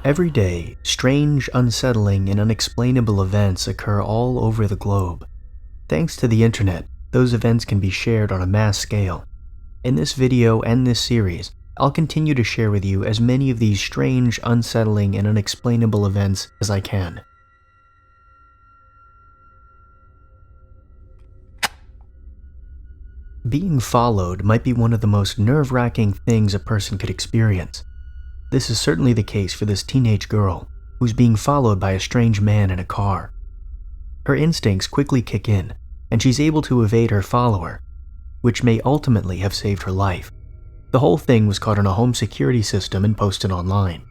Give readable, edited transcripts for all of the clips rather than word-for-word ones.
Every day, strange, unsettling, and unexplainable events occur all over the globe. Thanks to the internet, those events can be shared on a mass scale. In this video and this series, I'll continue to share with you as many of these strange, unsettling, and unexplainable events as I can. Being followed might be one of the most nerve-wracking things a person could experience. This is certainly the case for this teenage girl, who's being followed by a strange man in a car. Her instincts quickly kick in, and she's able to evade her follower, which may ultimately have saved her life. The whole thing was caught on a home security system and posted online.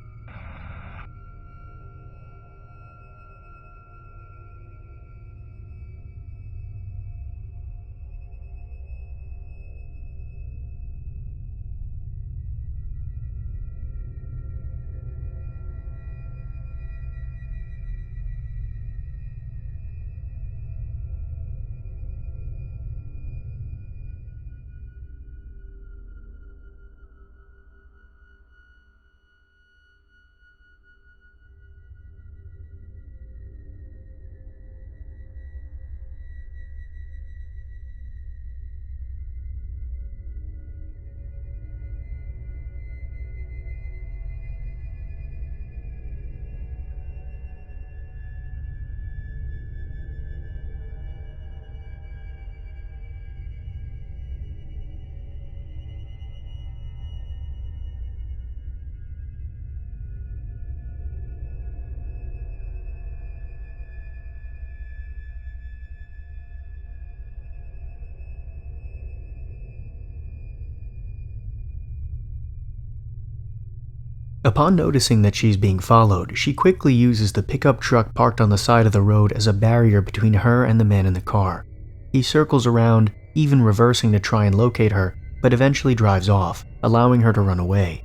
Upon noticing that she's being followed, she quickly uses the pickup truck parked on the side of the road as a barrier between her and the man in the car. He circles around, even reversing to try and locate her, but eventually drives off, allowing her to run away.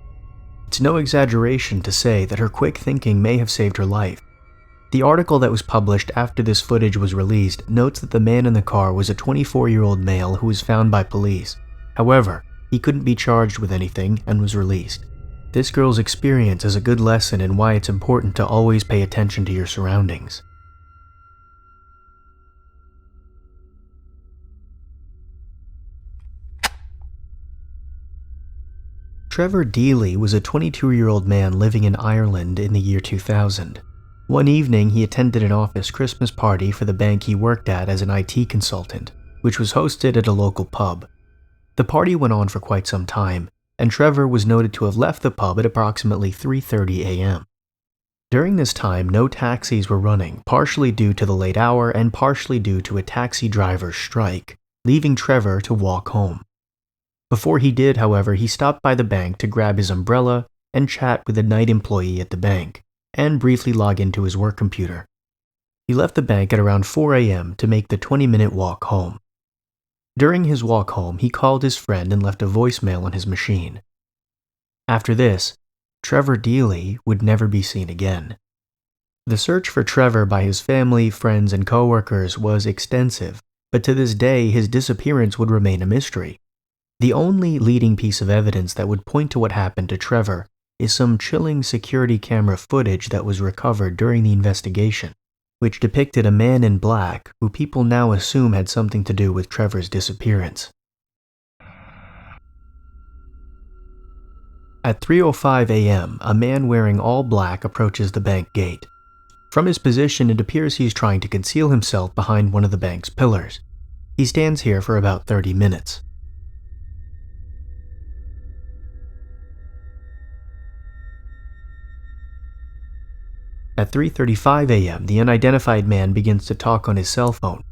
It's no exaggeration to say that her quick thinking may have saved her life. The article that was published after this footage was released notes that the man in the car was a 24-year-old male who was found by police. However, he couldn't be charged with anything and was released. This girl's experience is a good lesson in why it's important to always pay attention to your surroundings. Trevor Dealey was a 22-year-old man living in Ireland in the year 2000. One evening, he attended an office Christmas party for the bank he worked at as an IT consultant, which was hosted at a local pub. The party went on for quite some time, and Trevor was noted to have left the pub at approximately 3:30 a.m. During this time, no taxis were running, partially due to the late hour and partially due to a taxi driver's strike, leaving Trevor to walk home. Before he did, however, he stopped by the bank to grab his umbrella and chat with a night employee at the bank, and briefly log into his work computer. He left the bank at around 4 a.m. to make the 20-minute walk home. During his walk home, he called his friend and left a voicemail on his machine. After this, Trevor Dealey would never be seen again. The search for Trevor by his family, friends, and coworkers was extensive, but to this day his disappearance would remain a mystery. The only leading piece of evidence that would point to what happened to Trevor is some chilling security camera footage that was recovered during the investigation, which depicted a man in black who people now assume had something to do with Trevor's disappearance. At 3:05 a.m., a man wearing all black approaches the bank gate. From his position, it appears he's trying to conceal himself behind one of the bank's pillars. He stands here for about 30 minutes. At 3:35 a.m., the unidentified man begins to talk on his cell phone.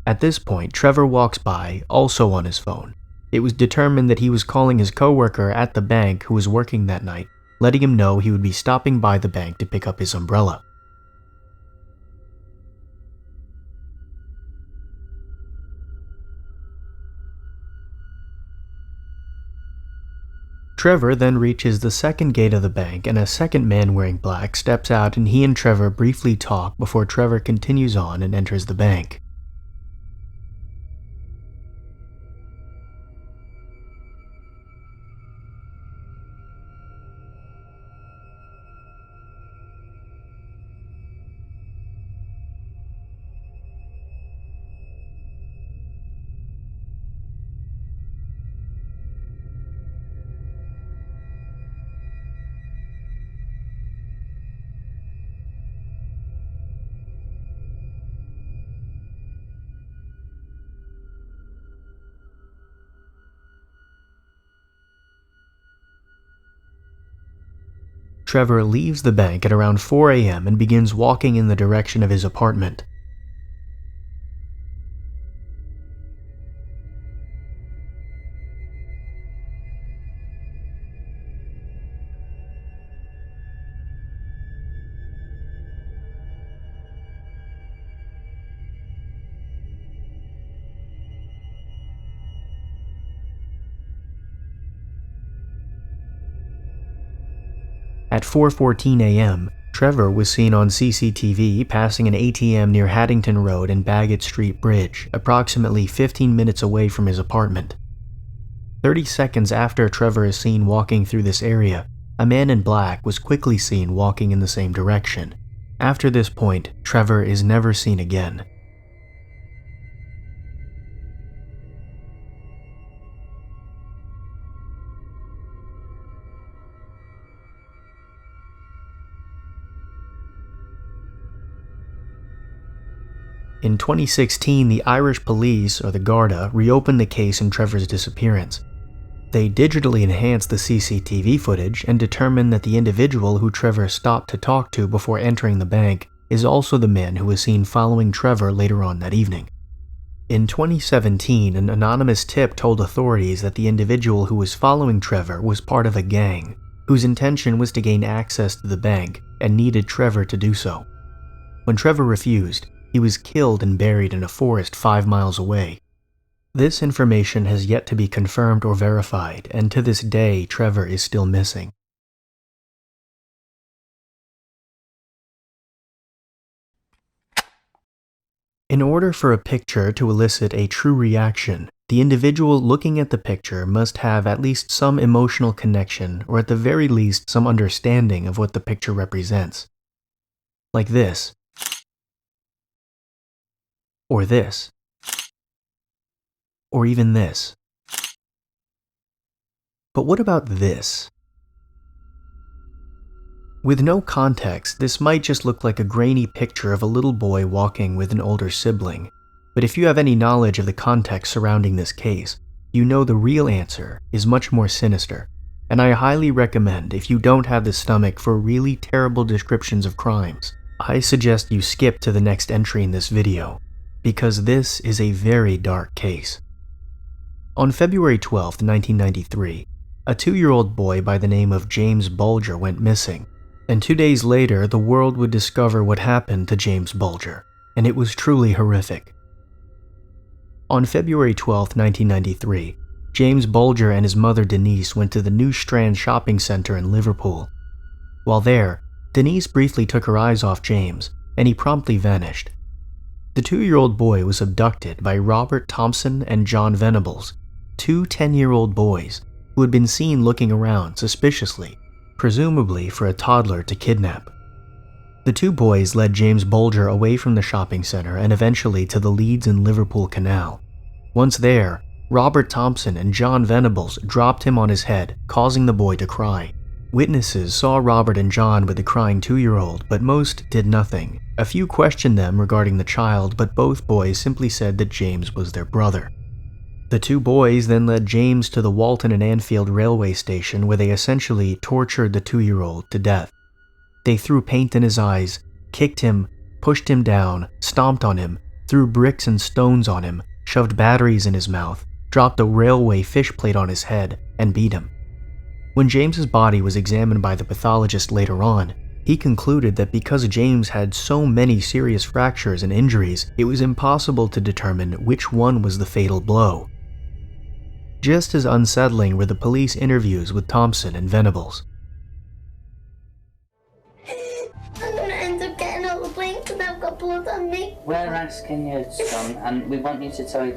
At this point, Trevor walks by, also on his phone. It was determined that he was calling his coworker at the bank who was working that night, letting him know he would be stopping by the bank to pick up his umbrella. Trevor then reaches the second gate of the bank and a second man wearing black steps out and he and Trevor briefly talk before Trevor continues on and enters the bank. Trevor leaves the bank at around 4 a.m. and begins walking in the direction of his apartment. At 4:14 a.m., Trevor was seen on CCTV passing an ATM near Haddington Road and Bagot Street Bridge, approximately 15 minutes away from his apartment. 30 seconds after Trevor is seen walking through this area, a man in black was quickly seen walking in the same direction. After this point, Trevor is never seen again. In 2016, the Irish police, or the Garda, reopened the case in Trevor's disappearance. They digitally enhanced the CCTV footage and determined that the individual who Trevor stopped to talk to before entering the bank is also the man who was seen following Trevor later on that evening. In 2017, an anonymous tip told authorities that the individual who was following Trevor was part of a gang, whose intention was to gain access to the bank and needed Trevor to do so. When Trevor refused, he was killed and buried in a forest 5 miles away. This information has yet to be confirmed or verified, and to this day, Trevor is still missing. In order for a picture to elicit a true reaction, the individual looking at the picture must have at least some emotional connection, or at the very least some understanding of what the picture represents. Like this. Or this. Or even this. But what about this? With no context, this might just look like a grainy picture of a little boy walking with an older sibling. But if you have any knowledge of the context surrounding this case, you know the real answer is much more sinister. And I highly recommend, if you don't have the stomach for really terrible descriptions of crimes, I suggest you skip to the next entry in this video, because this is a very dark case. On February 12, 1993, a 2-year-old boy by the name of James Bulger went missing, and 2 days later the world would discover what happened to James Bulger, and it was truly horrific. On February 12, 1993, James Bulger and his mother Denise went to the New Strand shopping center in Liverpool. While there, Denise briefly took her eyes off James, and he promptly vanished. The 2-year-old boy was abducted by Robert Thompson and John Venables, two 10-year-old boys who had been seen looking around suspiciously, presumably for a toddler to kidnap. The two boys led James Bulger away from the shopping center and eventually to the Leeds and Liverpool Canal. Once there, Robert Thompson and John Venables dropped him on his head, causing the boy to cry. Witnesses saw Robert and John with the crying 2-year-old, but most did nothing. A few questioned them regarding the child, but both boys simply said that James was their brother. The two boys then led James to the Walton and Anfield railway station, where they essentially tortured the 2-year-old to death. They threw paint in his eyes, kicked him, pushed him down, stomped on him, threw bricks and stones on him, shoved batteries in his mouth, dropped a railway fish plate on his head, and beat him. When James's body was examined by the pathologist later on, he concluded that because James had so many serious fractures and injuries, it was impossible to determine which one was the fatal blow. Just as unsettling were the police interviews with Thompson and Venables. I'm gonna end up getting all the blame because I've got blood on me. We're asking you, son, and we want you to tell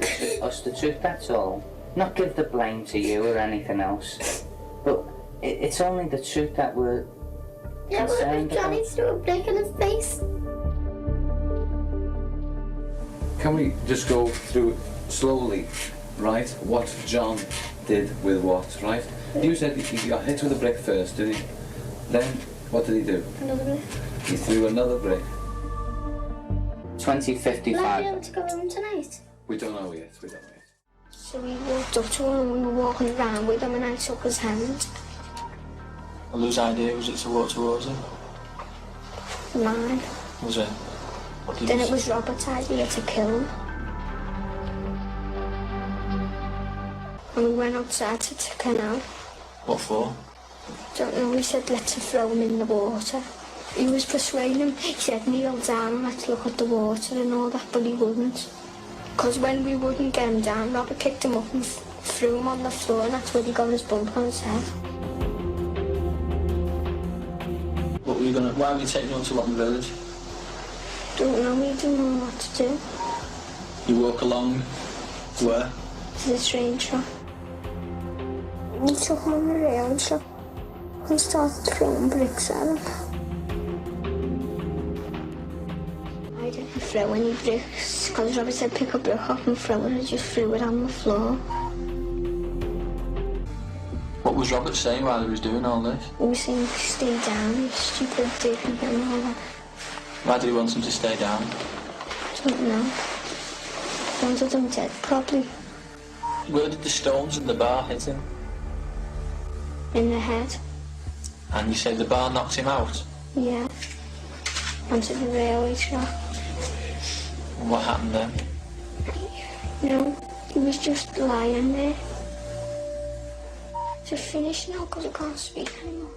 us the truth, that's all. Not give the blame to you or anything else. But it's only the truth that we're concerned about. Johnny's threw a brick in his face. Can we just go through slowly, right, what John did with what, right? You said he got hit with a brick first, did he? Then, what did he do? Another brick. He threw another brick. 2055. Will I be able to go home tonight? We don't know yet, we don't know yet. So we walked up to him and we were walking around with him and I took his hand. And whose idea was it to walk towards him? Mine. Was it? What did Then you it was Robert's idea to kill him. And we went outside to the canal. What for? Don't know, he said let's throw him in the water. He was persuading him, he said kneel down and let's look at the water and all that, but he wouldn't. Because when we wouldn't get him down, Robert kicked him up and threw him on the floor, and that's where he got his bump on his head. What were you gonna? Why were you taking him to Rotten Village? Don't know, he didn't know what to do. You walk along where? To the train track. We took him on the rail track and started throwing bricks at him. I didn't throw any bricks because Robert said pick a brick up and throw it. I just threw it on the floor. What was Robert saying while he was doing all this? He was saying stay down, you stupid dick and all that. Why did he want him to stay down? Don't know. Wanted him dead, probably. Where did the stones in the bar hit him? In the head. And you say the bar knocked him out? Yeah. Onto the railway track. And what happened then? No, he was just lying there. Just finished now because I can't speak anymore.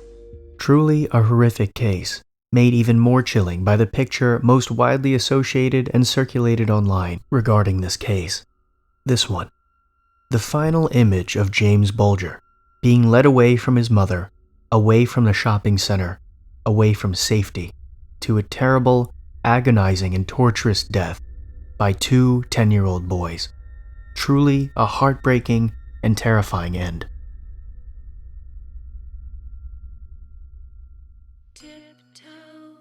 Truly a horrific case, made even more chilling by the picture most widely associated and circulated online regarding this case. This one. The final image of James Bulger being led away from his mother, away from the shopping center, away from safety, to a terrible, agonizing, and torturous death by two 10-year-old boys. Truly a heartbreaking and terrifying end. Tiptoe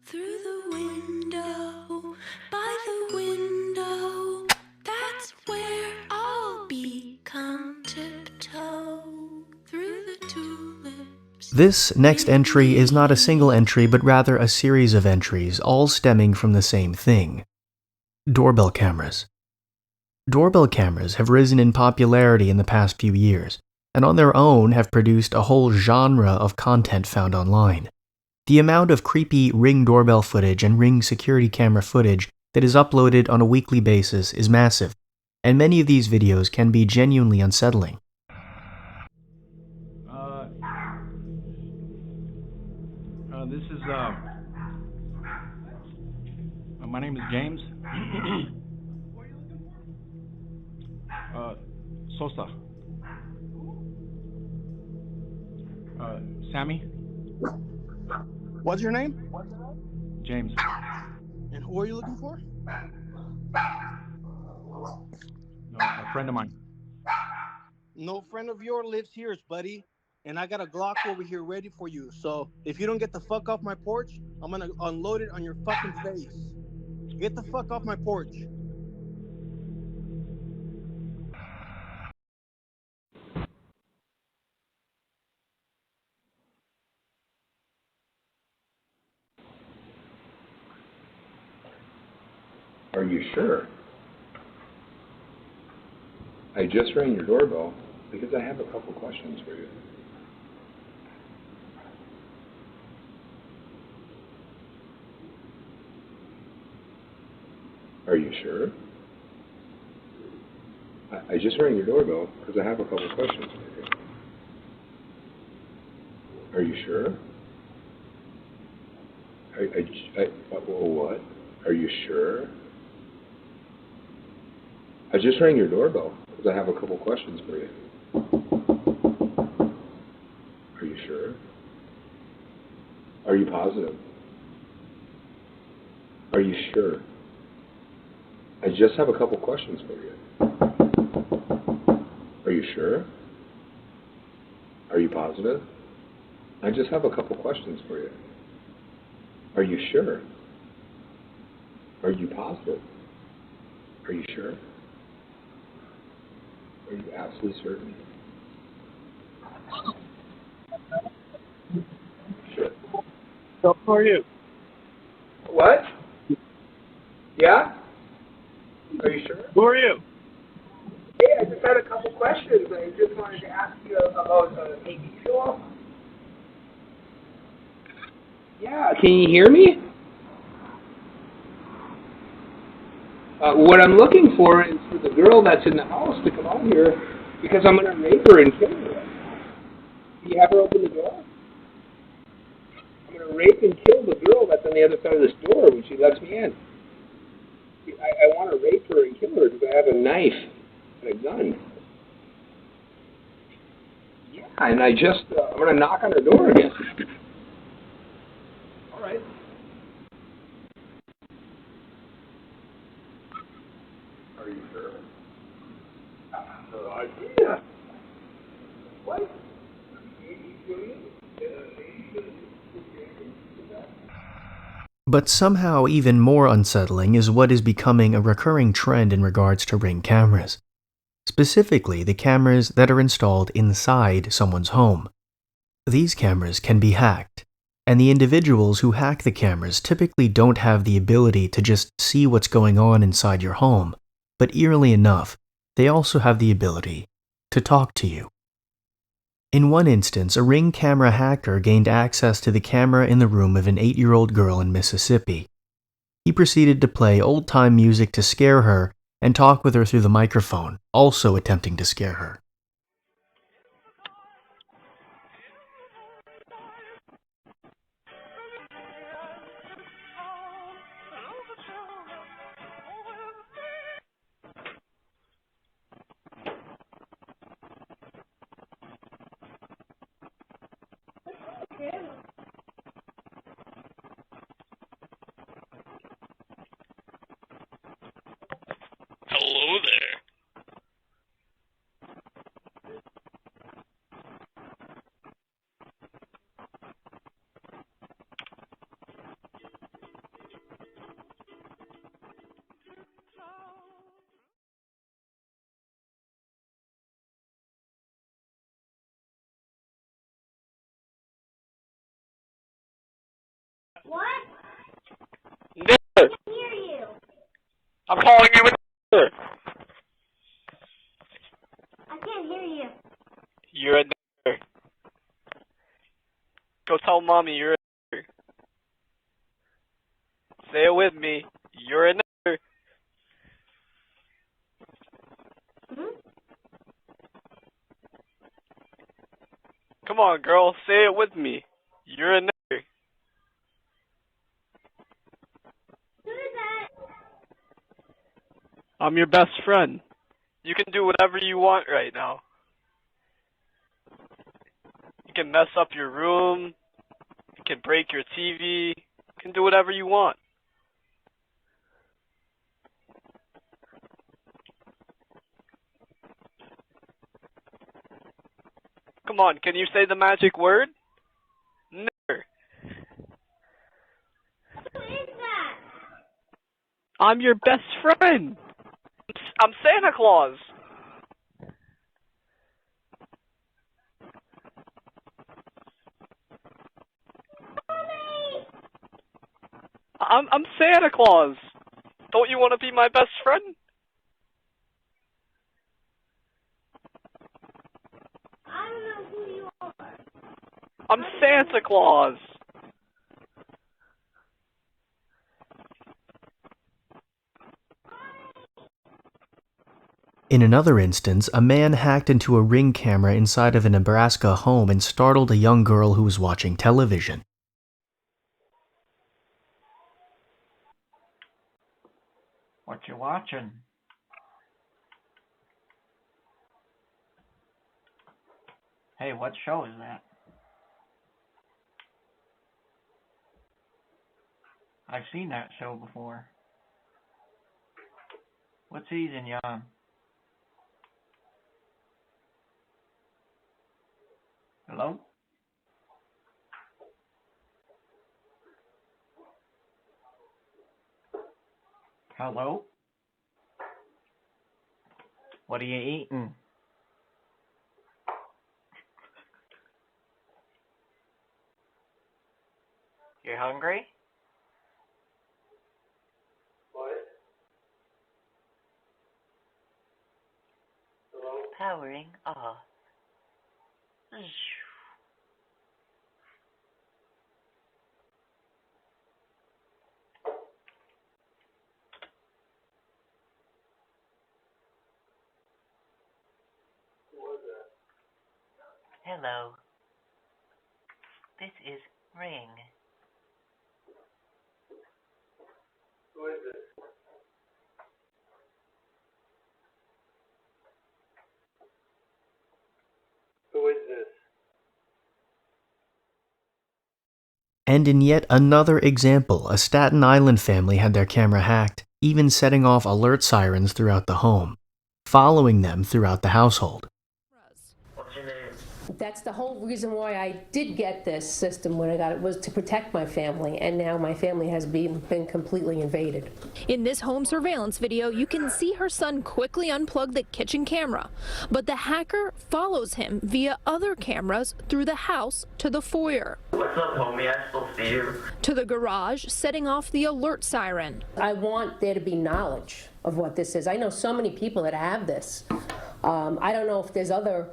through the window, by the window, that's where I'll be. Come tiptoe through the tulips. This next entry is not a single entry, but rather a series of entries, all stemming from the same thing. Doorbell cameras. Doorbell cameras have risen in popularity in the past few years, and on their own have produced a whole genre of content found online. The amount of creepy Ring doorbell footage and Ring security camera footage that is uploaded on a weekly basis is massive, and many of these videos can be genuinely unsettling. This is, my name is James. Sosa. Sammy? What's your name? James. And who are you looking for? A friend of mine. No friend of yours lives here, buddy. And I got a Glock over here ready for you. So if you don't get the fuck off my porch, I'm gonna unload it on your fucking face. Get the fuck off my porch. Are you sure? I just rang your doorbell because I have a couple questions for you. Are you sure? I just rang your doorbell because I have a couple questions for you. Are you sure? What? Are you sure? I just rang your doorbell because I have a couple questions for you. Are you sure? Are you positive? Are you sure? I just have a couple questions for you. Are you sure? Are you positive? I just have a couple questions for you. Are you sure? Are you positive? Are you sure? Are you absolutely certain? Shit. So who are you? What? Yeah? Are you sure? Who are you? Hey, I just had a couple questions. I just wanted to ask you about maybe Sloth. Yeah, can you hear me? What I'm looking for is for the girl that's in the house to come out here because I'm going to rape her and kill her. Can you have her open the door? I'm going to rape and kill the girl that's on the other side of this door when she lets me in. I want to rape her and kill her because I have a knife and a gun. Yeah, and I'm going to knock on her door again. All right. Are you sure? Yeah. What? But somehow even more unsettling is what is becoming a recurring trend in regards to Ring cameras. Specifically, the cameras that are installed inside someone's home. These cameras can be hacked, and the individuals who hack the cameras typically don't have the ability to just see what's going on inside your home, but eerily enough, they also have the ability to talk to you. In one instance, a Ring camera hacker gained access to the camera in the room of an 8-year-old girl in Mississippi. He proceeded to play old-time music to scare her and talk with her through the microphone, also attempting to scare her. Hello there. What? Nigger. I can hear you. I'm calling you a nigger. I can't hear you. You're a nigger. Go tell mommy you're a nigger. Say it with me. You're a nigger. Hmm? Come on, girl. Say it with me. You're a nigger. Who is that? I'm your best friend. You can do whatever you want right now. You can mess up your room. You can break your TV. You can do whatever you want. Come on, can you say the magic word? Nigger. Who is that? I'm your best friend. I'm Santa Claus. I'm Santa Claus. Don't you want to be my best friend? I don't know who you are. I'm Santa Claus. In another instance, a man hacked into a Ring camera inside of a Nebraska home and startled a young girl who was watching television. What you watching? Hey, what show is that? I've seen that show before. What season you on? Hello? Hello? What are you eating? You hungry? What? Hello? Powering off. Hello. This is Ring. Who is this? Who is this? And in yet another example, a Staten Island family had their camera hacked, even setting off alert sirens throughout the home, following them throughout the household. What's your name? That's the whole reason why I did get this system when I got it, was to protect my family, and now my family has been completely invaded. In this home surveillance video, you can see her son quickly unplug the kitchen camera, but the hacker follows him via other cameras through the house to the foyer. What's up, homie? I still see you. To the garage, setting off the alert siren. I want there to be knowledge of what this is. I know so many people that have this. I don't know if there's other...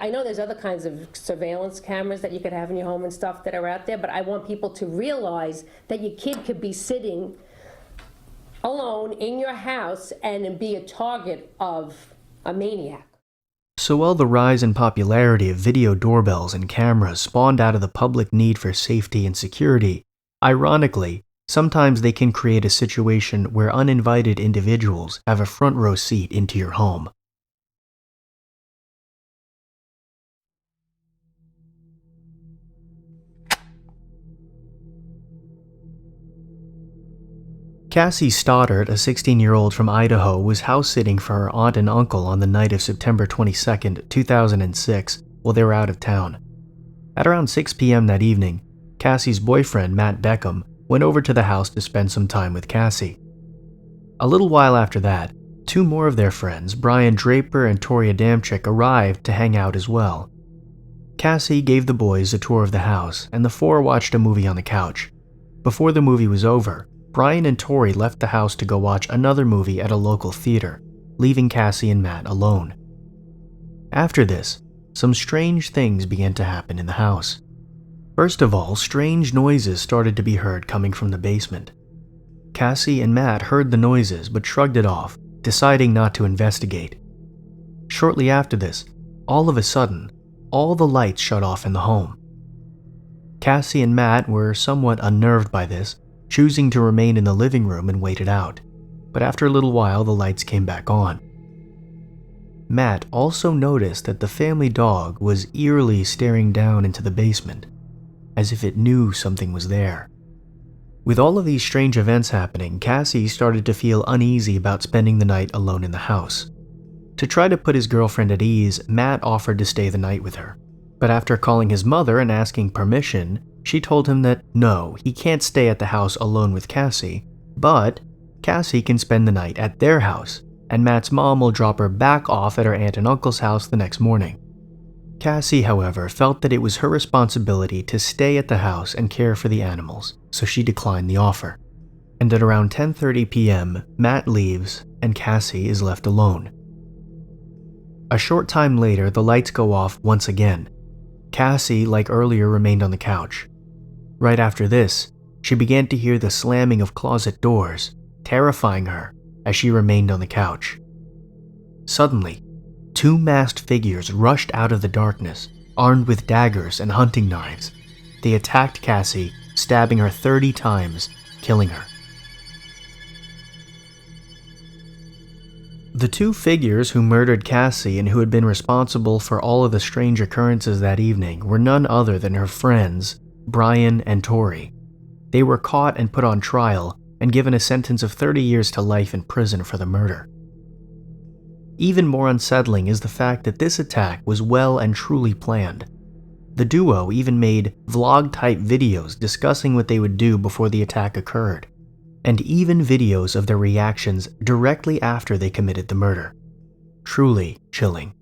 I know there's other kinds of surveillance cameras that you could have in your home and stuff that are out there, but I want people to realize that your kid could be sitting alone in your house and be a target of a maniac. So while the rise in popularity of video doorbells and cameras spawned out of the public need for safety and security, ironically, sometimes they can create a situation where uninvited individuals have a front row seat into your home. Cassie Stoddard, a 16-year-old from Idaho, was house-sitting for her aunt and uncle on the night of September 22, 2006, while they were out of town. At around 6 p.m. that evening, Cassie's boyfriend, Matt Beckham, went over to the house to spend some time with Cassie. A little while after that, two more of their friends, Brian Draper and Tori Adamczyk, arrived to hang out as well. Cassie gave the boys a tour of the house, and the four watched a movie on the couch. Before the movie was over, Brian and Tori left the house to go watch another movie at a local theater, leaving Cassie and Matt alone. After this, some strange things began to happen in the house. First of all, strange noises started to be heard coming from the basement. Cassie and Matt heard the noises but shrugged it off, deciding not to investigate. Shortly after this, all of a sudden, all the lights shut off in the home. Cassie and Matt were somewhat unnerved by this, choosing to remain in the living room and wait it out, but after a little while the lights came back on. Matt also noticed that the family dog was eerily staring down into the basement, as if it knew something was there. With all of these strange events happening, Cassie started to feel uneasy about spending the night alone in the house. To try to put his girlfriend at ease, Matt offered to stay the night with her, but after calling his mother and asking permission, she told him that no, he can't stay at the house alone with Cassie, but Cassie can spend the night at their house, and Matt's mom will drop her back off at her aunt and uncle's house the next morning. Cassie, however, felt that it was her responsibility to stay at the house and care for the animals, so she declined the offer. And at around 10:30 p.m., Matt leaves and Cassie is left alone. A short time later, the lights go off once again. Cassie, like earlier, remained on the couch. Right after this, she began to hear the slamming of closet doors, terrifying her as she remained on the couch. Suddenly, two masked figures rushed out of the darkness, armed with daggers and hunting knives. They attacked Cassie, stabbing her 30 times, killing her. The two figures who murdered Cassie and who had been responsible for all of the strange occurrences that evening were none other than her friends, Brian and Tori. They were caught and put on trial and given a sentence of 30 years to life in prison for the murder. Even more unsettling is the fact that this attack was well and truly planned. The duo even made vlog-type videos discussing what they would do before the attack occurred, and even videos of their reactions directly after they committed the murder. Truly chilling.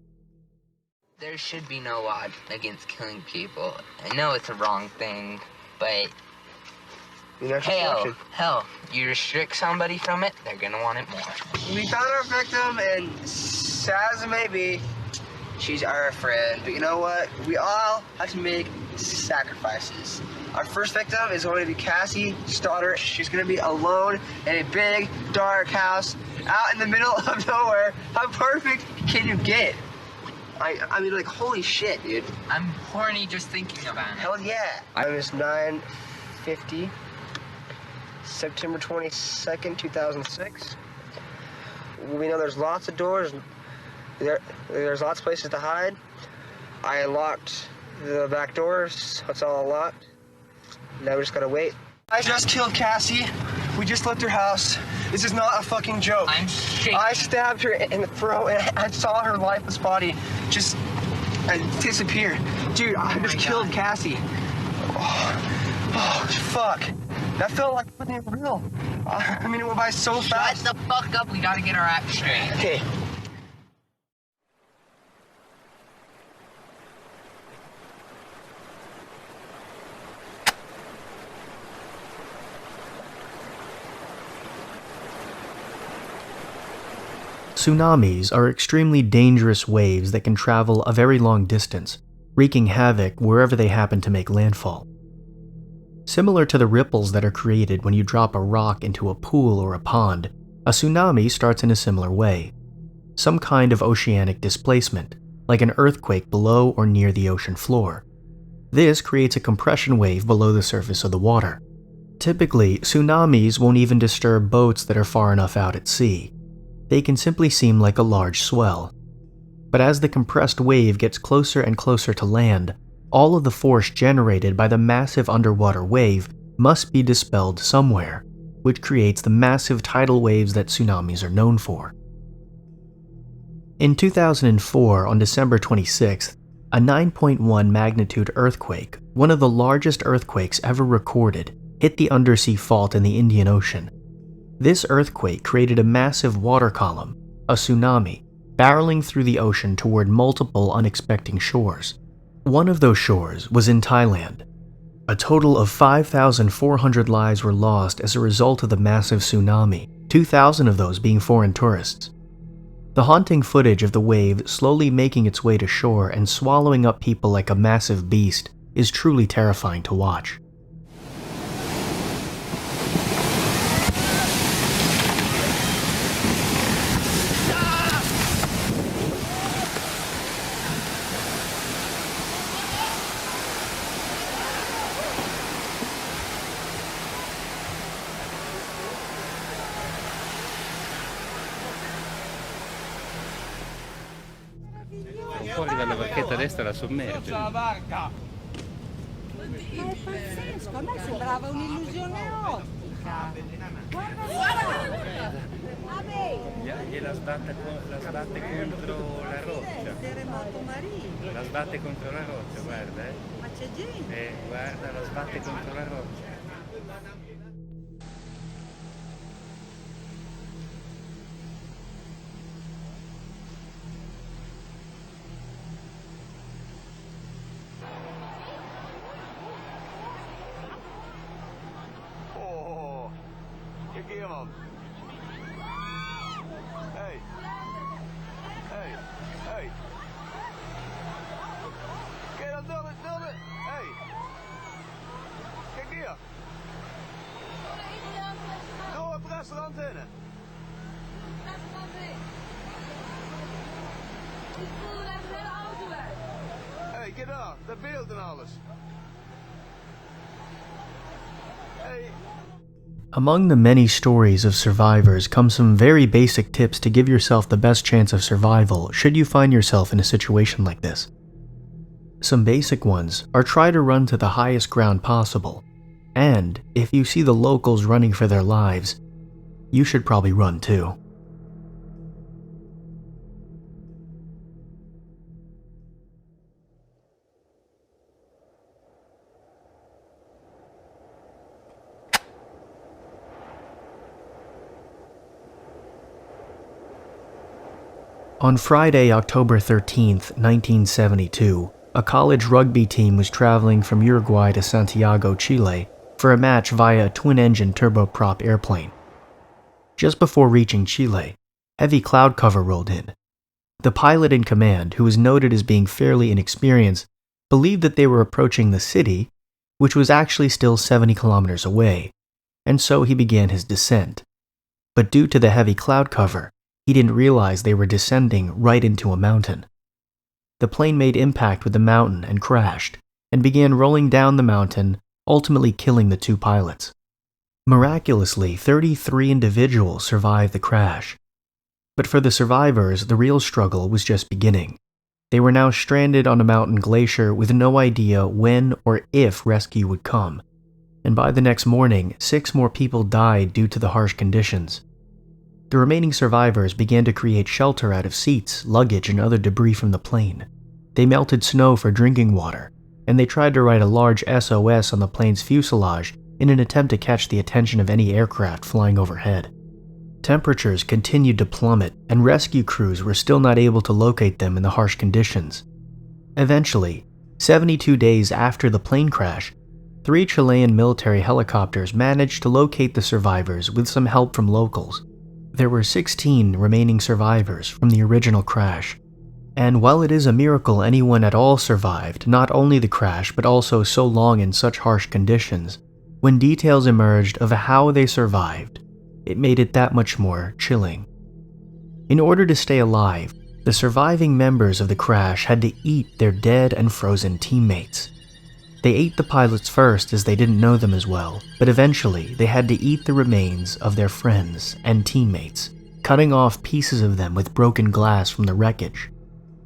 There should be no law against killing people. I know it's a wrong thing, but hell, you restrict somebody from it, they're gonna want it more. We found our victim, and sad as it may be, she's our friend. But you know what? We all have to make sacrifices. Our first victim is going to be Cassie Stoddard. She's going to be alone in a big, dark house out in the middle of nowhere. How perfect can you get? I mean, like, holy shit, dude. I'm horny just thinking about it. Hell yeah. Time is 9:50, September 22nd, 2006. We know there's lots of doors. There's lots of places to hide. I unlocked the back doors, so it's all locked. Now we just gotta wait. I just killed Cassie. We just left her house. This is not a fucking joke. I'm shaking. I stabbed her in the throat and I saw her lifeless body just disappear. Dude, I just killed Cassie. Oh, fuck. That felt like fucking real. I mean, it went by so fast. Shut the fuck up. We gotta get our act straight. Okay. Tsunamis are extremely dangerous waves that can travel a very long distance, wreaking havoc wherever they happen to make landfall. Similar to the ripples that are created when you drop a rock into a pool or a pond, a tsunami starts in a similar way. Some kind of oceanic displacement, like an earthquake below or near the ocean floor. This creates a compression wave below the surface of the water. Typically, tsunamis won't even disturb boats that are far enough out at sea. They can simply seem like a large swell. But as the compressed wave gets closer and closer to land, all of the force generated by the massive underwater wave must be dispelled somewhere, which creates the massive tidal waves that tsunamis are known for. In 2004, on December 26th, a 9.1 magnitude earthquake, one of the largest earthquakes ever recorded, hit the undersea fault in the Indian Ocean. This earthquake created a massive water column, a tsunami, barreling through the ocean toward multiple unexpected shores. One of those shores was in Thailand. A total of 5,400 lives were lost as a result of the massive tsunami, 2,000 of those being foreign tourists. The haunting footage of the wave slowly making its way to shore and swallowing up people like a massive beast is truly terrifying to watch. Fuori dalla barchetta destra la sommerge. Ma è pazzesco, a me sembrava un'illusione ottica. Guarda! Gliela sbatte contro la roccia. Terremoto marino. La sbatte contro la roccia, guarda, Ma c'è gente. Guarda, la sbatte contro la roccia. Hey! Hey! Hey! Get on, do it! Hey! Kijk hier! Door het restaurant heen! Hey, get daar! De beelden en alles! Hey! Among the many stories of survivors come some very basic tips to give yourself the best chance of survival should you find yourself in a situation like this. Some basic ones are try to run to the highest ground possible, and if you see the locals running for their lives, you should probably run too. On Friday, October 13th, 1972, a college rugby team was traveling from Uruguay to Santiago, Chile, for a match via a twin-engine turboprop airplane. Just before reaching Chile, heavy cloud cover rolled in. The pilot in command, who was noted as being fairly inexperienced, believed that they were approaching the city, which was actually still 70 kilometers away, and so he began his descent. But due to the heavy cloud cover, he didn't realize they were descending right into a mountain. the plane made impact with the mountain and crashed, and began rolling down the mountain, ultimately killing the 2 pilots. Miraculously, 33 individuals survived the crash. But for the survivors, the real struggle was just beginning. They were now stranded on a mountain glacier with no idea when or if rescue would come. And by the next morning, 6 more people died due to the harsh conditions. The remaining survivors began to create shelter out of seats, luggage, and other debris from the plane. They melted snow for drinking water, and they tried to write a large SOS on the plane's fuselage in an attempt to catch the attention of any aircraft flying overhead. Temperatures continued to plummet, and rescue crews were still not able to locate them in the harsh conditions. Eventually, 72 days after the plane crash, 3 Chilean military helicopters managed to locate the survivors with some help from locals. There were 16 remaining survivors from the original crash. And while it is a miracle anyone at all survived not only the crash but also so long in such harsh conditions, when details emerged of how they survived, it made it that much more chilling. In order to stay alive, the surviving members of the crash had to eat their dead and frozen teammates. They ate the pilots first as they didn't know them as well, but eventually they had to eat the remains of their friends and teammates, cutting off pieces of them with broken glass from the wreckage.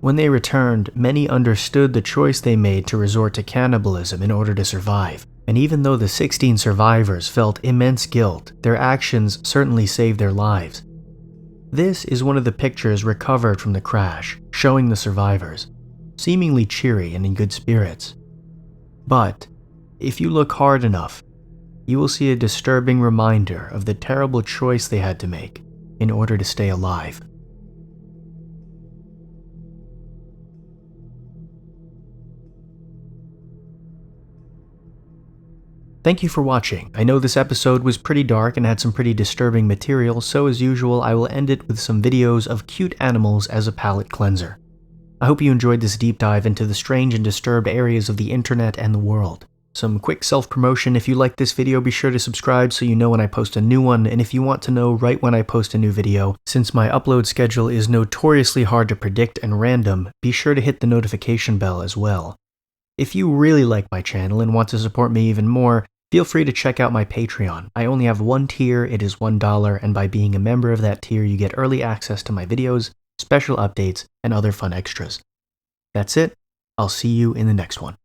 When they returned, many understood the choice they made to resort to cannibalism in order to survive, and even though the 16 survivors felt immense guilt, their actions certainly saved their lives. This is one of the pictures recovered from the crash, showing the survivors, seemingly cheery and in good spirits. But, if you look hard enough, you will see a disturbing reminder of the terrible choice they had to make in order to stay alive. Thank you for watching. I know this episode was pretty dark and had some pretty disturbing material, so as usual I will end it with some videos of cute animals as a palate cleanser. I hope you enjoyed this deep dive into the strange and disturbed areas of the internet and the world. Some quick self-promotion: if you like this video, be sure to subscribe so you know when I post a new one, and if you want to know right when I post a new video, since my upload schedule is notoriously hard to predict and random, be sure to hit the notification bell as well. If you really like my channel and want to support me even more, feel free to check out my Patreon. I only have one tier, it is $1, and by being a member of that tier you get early access to my videos, special updates, and other fun extras. That's it. I'll see you in the next one.